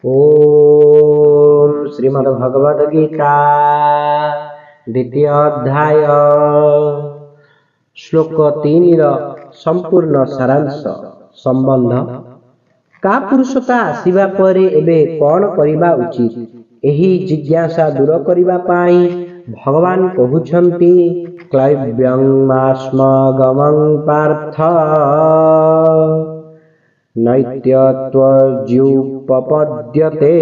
ओम श्रीमद्भगवद गीता द्वितीय अध्याय श्लोक 3 संपूर्ण सारांश संबंध का पुरुषता आसिबा परे एबे कौन करिबा उचित एही जिज्ञासा दूर करिबा पाई भगवान कहुछंती क्लैब्यं मास्मगमं पार्थ नैत्यत्वज्युपपद्यते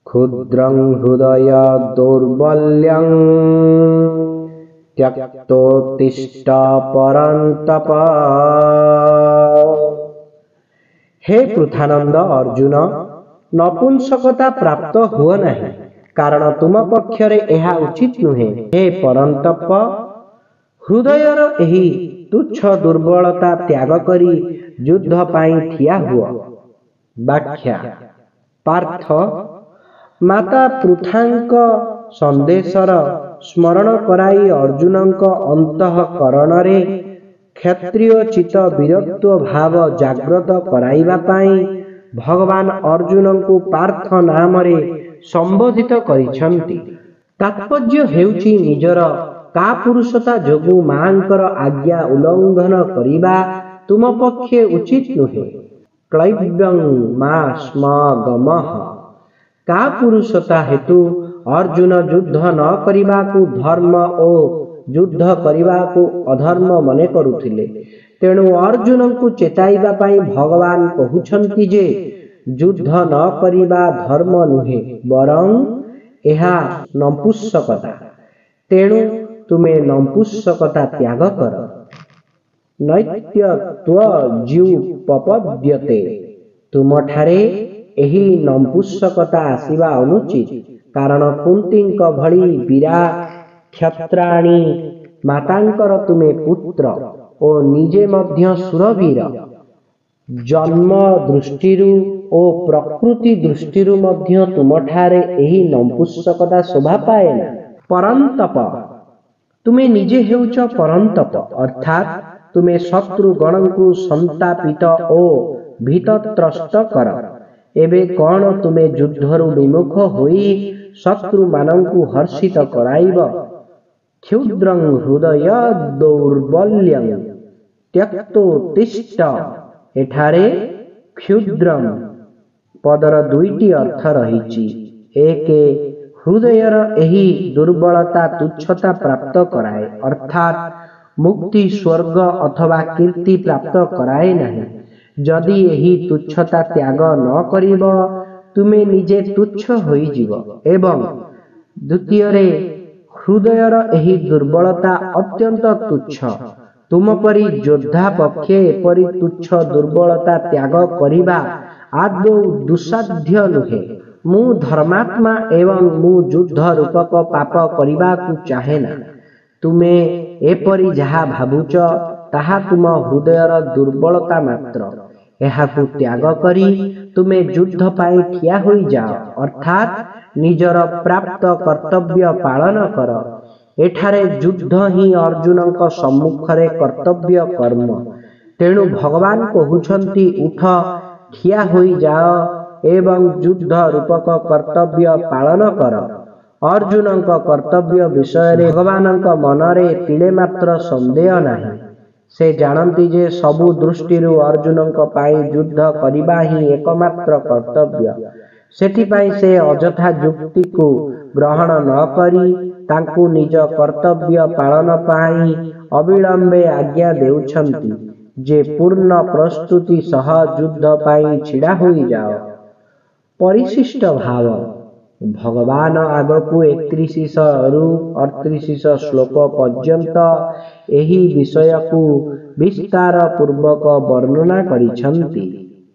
क्षुद्रं हृदय दौर्बल्यं त्यक्तोत्तिष्ठ परन्तप। हे पृथानंद अर्जुन, नपुंसकता प्राप्त हुआ नहीं, कारण तुम पक्षरे एहा उचित नुहे। हे परंतप, हृदयर एही तुच्छ दुर्बलता त्याग करी युद्ध पाई ठिया हुआ। व्याख्या पार्थ, माता पृथांक संदेशर स्मरण कराई अर्जुनंक अंतःकरणरे क्षत्रियोचित वीरत्व भाव जाग्रत कराइबा पाई भगवान अर्जुन को पार्थ नामरे संबोधित करिछंती। तात्पर्य हेउची निजर का पुरुषता जोगु मांकर आज्ञा उल्लंघन करिबा तुम पक्षे उचित नुहे। क्लैब्यं मा स्म गमः, का पुरुषता हेतु अर्जुन युद्ध न करिबाकु धर्म ओ युद्ध करिबाकु अधर्म मने करुथिले। तेणु अर्जुन को चेताइबा पाई भगवान कहुछंती जे युद्ध न करिबा धर्म नुहे, बरं एहा नपुंसकता। तेणु तुमे नपुंसकता त्याग कर। नैत्यत्वज्युपपद्यते, तुमठारे एही नपुंसकता आसिबा अनुचित, कारण कुंतींक भली वीरा क्षत्राणी मातांकर तुमे पुत्र ओ निजे मध्य सुरवीर। जन्म दृष्टिरु ओ प्रकृति दृष्टिरु मध्य तुमठारे एही नपुंसकता शोभा पाएना। परंतप, तुमे निजे हेउच परंतप, अर्थात तुमे शत्रु गणंकु संतापित ओ भीतत्रस्त कर। एबे कौन तुमे युद्धरु विमुख होई शत्रु मानंकु हर्षित कराइब। क्षुद्रं हृदय दौर्बल्यं त्यक्तोत्तिष्ठ, एठारे क्षुद्रं पदर दुईटी अर्थ रहिछि। एके हृदयर एही दुर्बलता तुच्छता प्राप्त कराए, अर्थात मुक्ति स्वर्ग अथवा कीर्ति प्राप्त कराए नहीं। जदि एही तुच्छता त्याग न करिब तुमे निजे तुच्छ होई जीव। एवं द्वितीयरे हृदयर एही दुर्बलता अत्यंत तुच्छ। तुम परी योद्धा पक्षे एपरी तुच्छ दुर्बलता त्याग करिबा आदौ दुस्साध्य नुहे। मु धर्मात्मा एवं मु युद्ध रूपक पाप करिबा कु चाहेना। तुमे एपरी जहा भाबुच ताहा तुम हृदयर दुर्बलता मात्र। एहाकु त्याग करी तुमे युद्ध पाई ठिया होई जाओ, अर्थात निजर प्राप्त कर्तव्य पालन कर। एठारे युद्ध ही अर्जुनंक सम्मुखरे कर्तव्य कर्म। तेणु भगवान कहुछंती उठ ठिया होई जाओ एवं युद्ध रूपक कर्तव्य पालन कर। अर्जुनंक कर्तव्य विषय भगवानंक मनरे तिले मात्र संदेह नाही। से जानती जे सबु दृष्टिरु अर्जुनंक पाई युद्ध करिबा ही एकमात्र कर्तव्य। सेथिपाई से अजथा युक्ति को ग्रहण न करी तांकु निज कर्तव्य पालन पाई अविलंबे आज्ञा देउछंती जे पूर्ण प्रस्तुति सह युद्ध पाई छिड़ा होई जाओ। परिशिष्ट भाव भगवान आगकु 31 रु 38 श्लोक पर्यंत एही विषय को विस्तार पूर्वक वर्णना करिछंती।